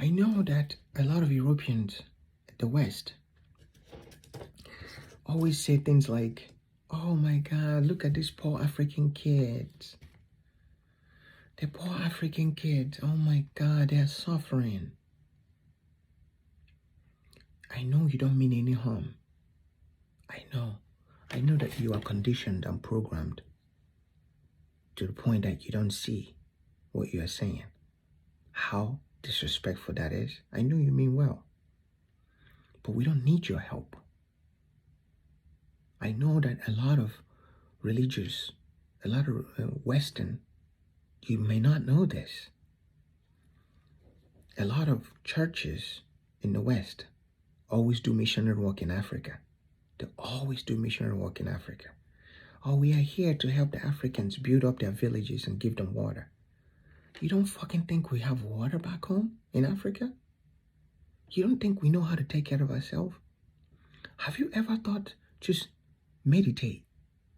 I know that a lot of Europeans, the West, always say things like, oh my God, look at these poor African kids. The poor African kids, oh my God, they're suffering. I know you don't mean any harm. I know that you are conditioned and programmed to the point that you don't see what you are saying. How disrespectful that is. I know you mean well, but we don't need your help. I know that a lot of religious, a lot of Western, you may not know this. A lot of churches in the West always do missionary work in Africa. They always do missionary work in Africa. Oh, we are here to help the Africans build up their villages and give them water. You don't fucking think we have water back home in Africa? You don't think we know how to take care of ourselves? Have you ever thought, just meditate,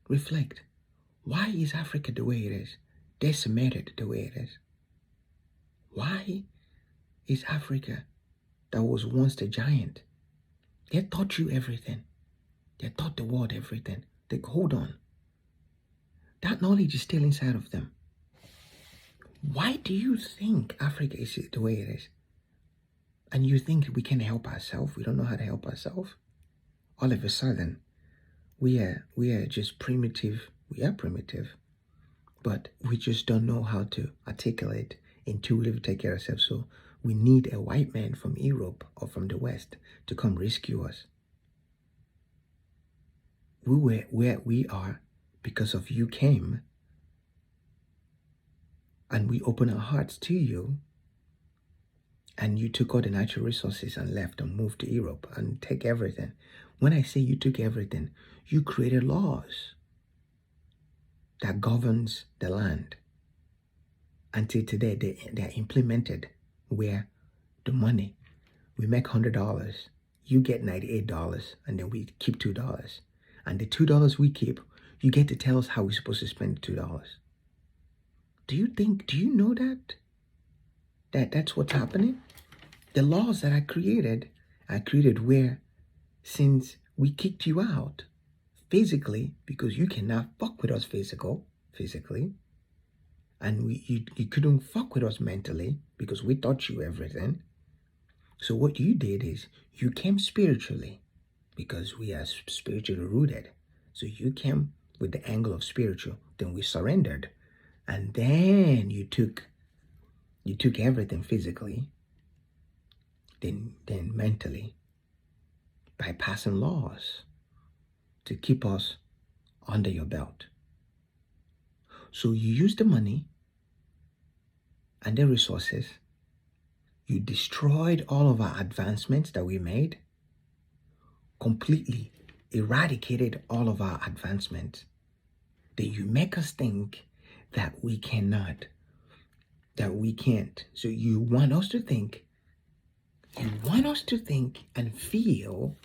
reflect, why is Africa the way it is? Decimated the way it is. Why is Africa, that was once the giant, they taught you everything. They taught the world everything. They hold on. That knowledge is still inside of them. Why do you think Africa is the way it is? And you think we can help ourselves? We don't know how to help ourselves? All of a sudden, we are just primitive. We are primitive, but we just don't know how to articulate, intuitively take care of ourselves. So we need a white man from Europe or from the West to come rescue us. We were where we are because of you came, and we opened our hearts to you, and you took all the natural resources and left and moved to Europe and take everything. When I say you took everything, you created laws that governs the land. Until today, they are implemented where the money, we make $100, you get $98, and then we keep $2. And the $2 we keep, you get to tell us how we're supposed to spend the $2. Do you know that's what's happening? The laws that I created where, since we kicked you out physically, because you cannot fuck with us physically, and you couldn't fuck with us mentally because we taught you everything. So what you did is you came spiritually, because we are spiritually rooted. So you came with the angle of spiritual, then we surrendered. And then you took everything physically, then mentally, by passing laws to keep us under your belt. So you use the money and the resources. You destroyed all of our advancements that we made, completely eradicated all of our advancements. Then you make us think that we cannot, that we can't. So you want us to think and feel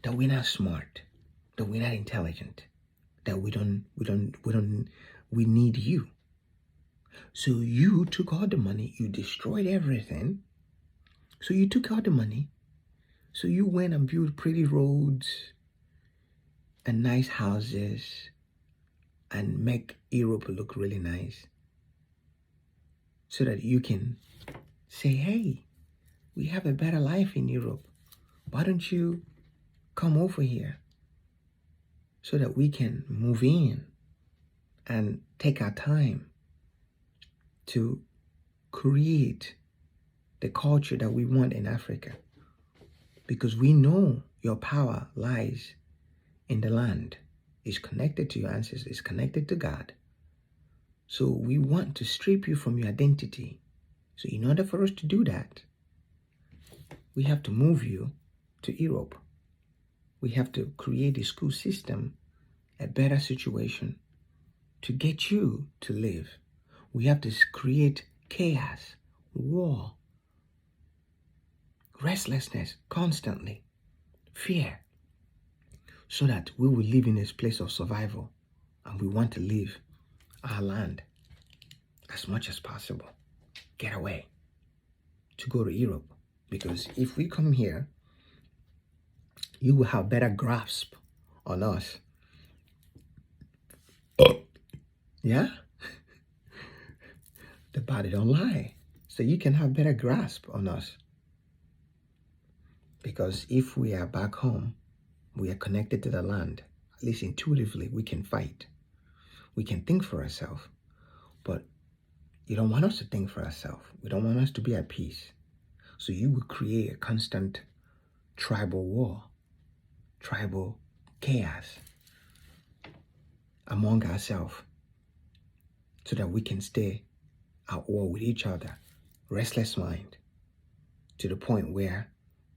that we're not smart, that we're not intelligent, that we need you. So you took all the money, you destroyed everything. So you took all the money. So you went and built pretty roads and nice houses and make Europe look really nice, so that you can say, hey, we have a better life in Europe. Why don't you come over here so that we can move in and take our time to create the culture that we want in Africa? Because we know your power lies in the land. It's connected to your ancestors. It's connected to God. So we want to strip you from your identity. So in order for us to do that, we have to move you to Europe. We have to create a school system, a better situation to get you to live. We have to create chaos, war, restlessness constantly, fear, so that we will live in this place of survival, and we want to leave our land as much as possible, get away, to go to Europe. Because if we come here, you will have better grasp on us. Yeah? The body don't lie. So you can have better grasp on us. Because if we are back home, we are connected to the land. At least intuitively, we can fight. We can think for ourselves. But you don't want us to think for ourselves. We don't want us to be at peace. So you will create a constant tribal war, tribal chaos among ourselves so that we can stay at war with each other. Restless mind to the point where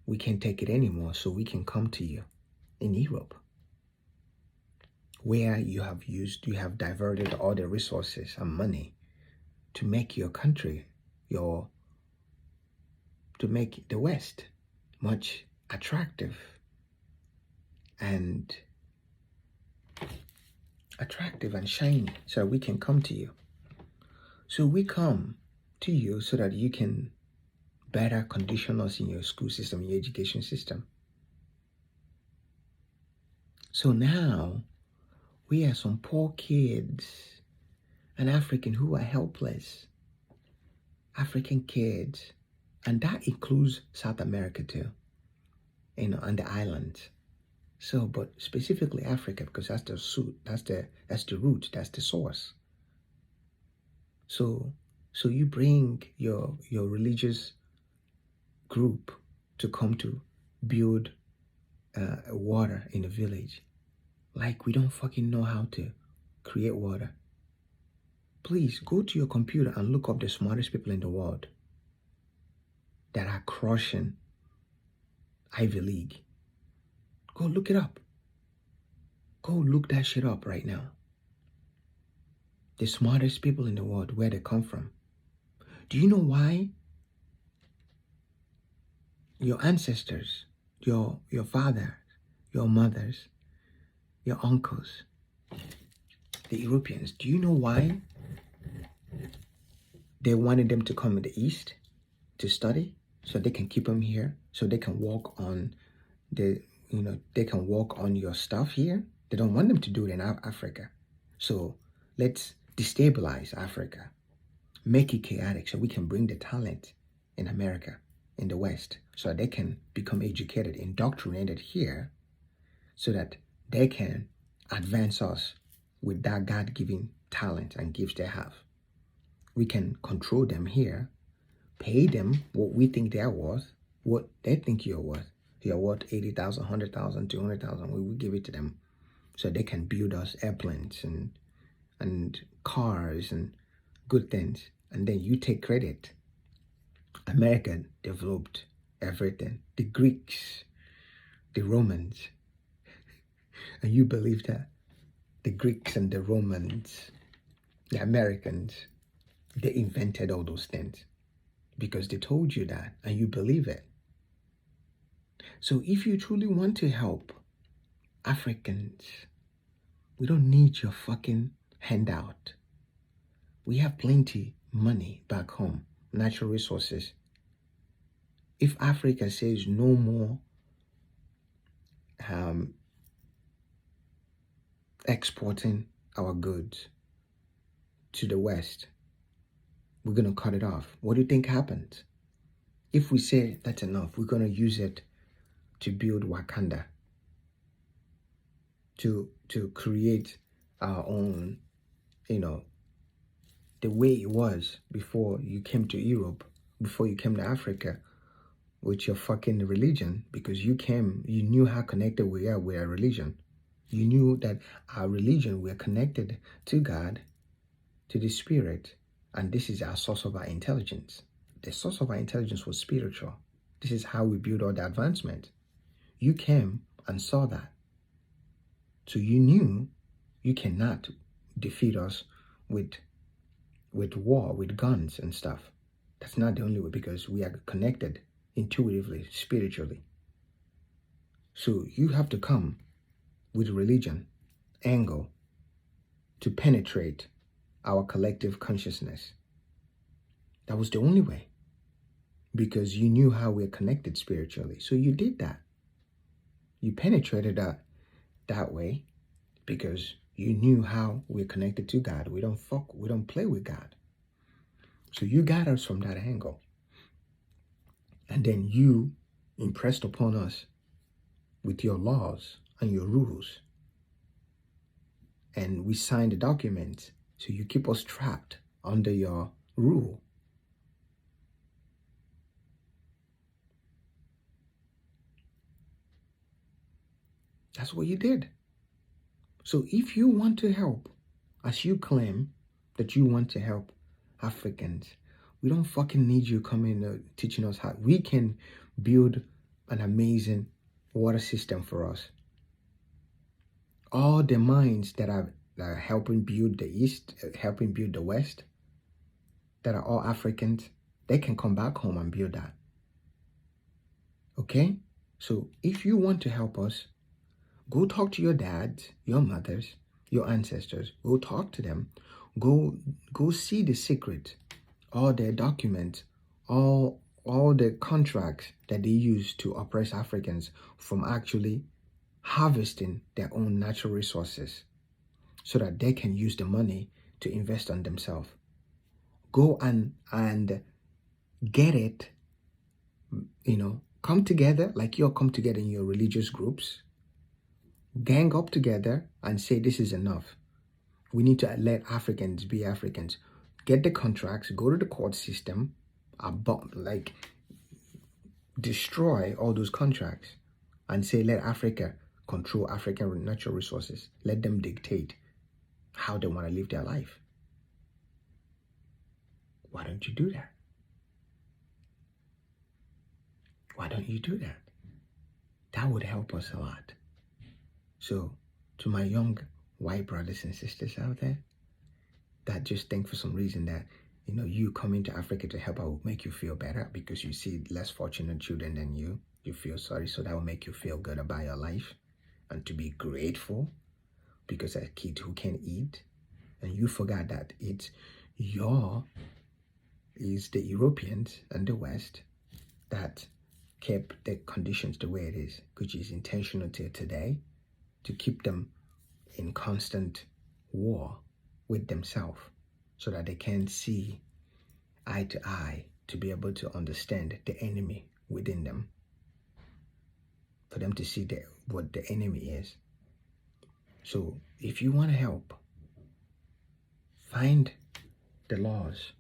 we can't take it anymore, so we can come to you in Europe, where you have diverted all the resources and money to make your country, to make the West much attractive and shiny, so we can come to you. So we come to you so that you can better condition us in your school system, your education system. So now we are some poor kids and African who are helpless. African kids, and that includes South America too, and the islands. So, but specifically Africa, because that's the root, that's the source. So you bring your religious group to come to build water in the village. Like we don't fucking know how to create water. Please go to your computer and look up the smartest people in the world that are crushing Ivy League. Go look it up. Go look that shit up right now. The smartest people in the world, where they come from. Do you know why? Your ancestors, your father, your mothers, your uncles, the Europeans, do you know why they wanted them to come in the East to study? So they can keep them here, so they can walk on they can walk on your stuff here. They don't want them to do it in Africa. So let's destabilize Africa, make it chaotic, so we can bring the talent in America, in the West, so that they can become educated, indoctrinated here, so that they can advance us with that God-given talent and gifts they have. We can control them here, pay them what we think they're worth, what they think you're worth. You're worth 80,000, 100,000, 200,000. We will give it to them so they can build us airplanes and cars and good things. And then you take credit. America developed everything. The Greeks, the Romans. And you believe that the Greeks and the Romans, the Americans, they invented all those things because they told you that and you believe it. So if you truly want to help Africans, we don't need your fucking handout. We have plenty money back home, natural resources. If Africa says no more exporting our goods to the West, we're going to cut it off. What do you think happens? If we say that's enough, we're going to use it to build Wakanda, to create our own, the way it was before you came to Europe, before you came to Africa with your fucking religion, because you knew how connected we are with our religion. You knew that our religion, we're connected to God, to the Spirit, and this is our source of our intelligence. The source of our intelligence was spiritual. This is how we build all the advancement. You came and saw that. So you knew you cannot defeat us with war, with guns and stuff. That's not the only way, because we are connected intuitively, spiritually. So you have to come with religion, angle, to penetrate our collective consciousness. That was the only way. because you knew how we're connected spiritually. So you did that. You penetrated that way because you knew how we're connected to God. We don't play with God. So you got us from that angle. And then you impressed upon us with your laws and your rules. And we signed the document. So you keep us trapped under your rule. That's what you did. So if you want to help, as you claim that you want to help Africans, we don't fucking need you coming teaching us how we can build an amazing water system for us. All the mines that are helping build the East, helping build the West, that are all Africans, they can come back home and build that. Okay? So if you want to help us, go talk to your dads, your mothers, your ancestors. Go talk to them. Go see the secret, all their documents, all the contracts that they use to oppress Africans from actually harvesting their own natural resources so that they can use the money to invest on themselves. Go and get it, come together like you'll come together in your religious groups. Gang up together and say this is enough. We need to let Africans be Africans. Get the contracts, go to the court system, destroy all those contracts and say let Africa control African natural resources. Let them dictate how they want to live their life. Why don't you do that? Why don't you do that? That would help us a lot. So, to my young white brothers and sisters out there that just think for some reason that, you coming to Africa to help out will make you feel better because you see less fortunate children than you feel sorry. So that will make you feel good about your life and to be grateful because a kid who can eat, and you forgot that it's the Europeans and the West that kept the conditions the way it is, which is intentional till today, to keep them in constant war with themselves so that they can see eye to eye to be able to understand the enemy within them, for them to see what the enemy is. So if you want to help, find the laws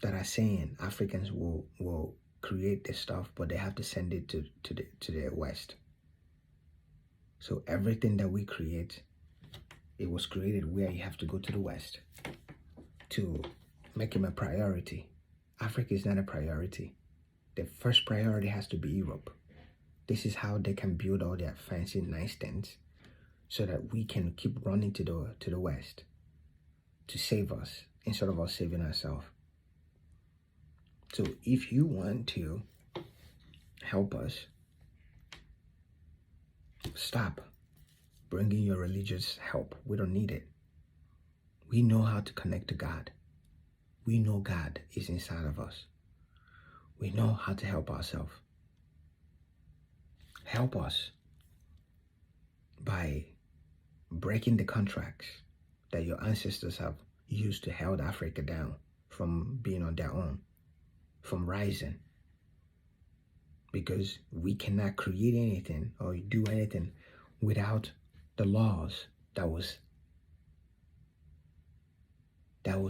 that are saying Africans will create this stuff, but they have to send it to the West. So everything that we create, it was created where you have to go to the West to make them a priority. Africa is not a priority. The first priority has to be Europe. This is how they can build all their fancy nice things so that we can keep running to the West to save us instead of us saving ourselves. So if you want to help us, stop bringing your religious help. We don't need it. We know how to connect to God. We know God is inside of us. We know how to help ourselves. Help us by breaking the contracts that your ancestors have used to hold Africa down from being on their own, from rising. Because we cannot create anything or do anything without the laws that was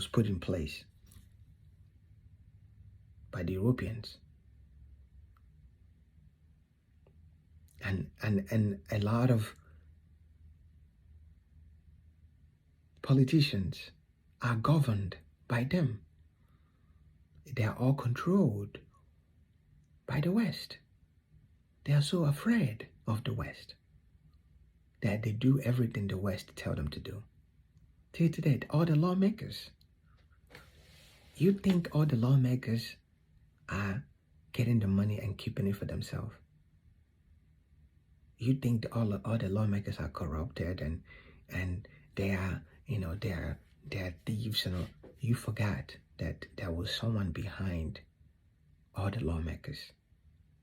put in place by the Europeans. And a lot of politicians are governed by them. They are all controlled by the West. They are so afraid of the West that they do everything the West tell them to do. Till today, all the lawmakers, you think all the lawmakers are getting the money and keeping it for themselves? You think all the lawmakers are corrupted and they are, they're thieves and all. You forgot that there was someone behind All the lawmakers.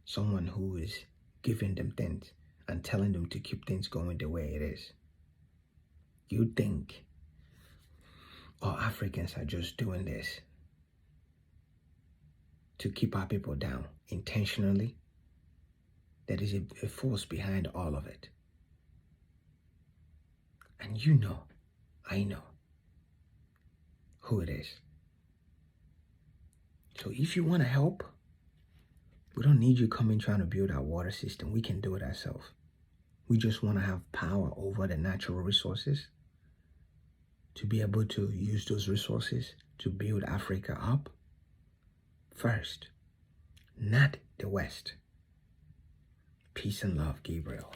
Someone who is giving them things and telling them to keep things going the way it is. You think all Africans are just doing this to keep our people down intentionally? There is a force behind all of it. And you know, I know who it is. So if you want to help, we don't need you coming trying to build our water system. We can do it ourselves. We just want to have power over the natural resources to be able to use those resources to build Africa up first, not the West. Peace and love, Gabriel.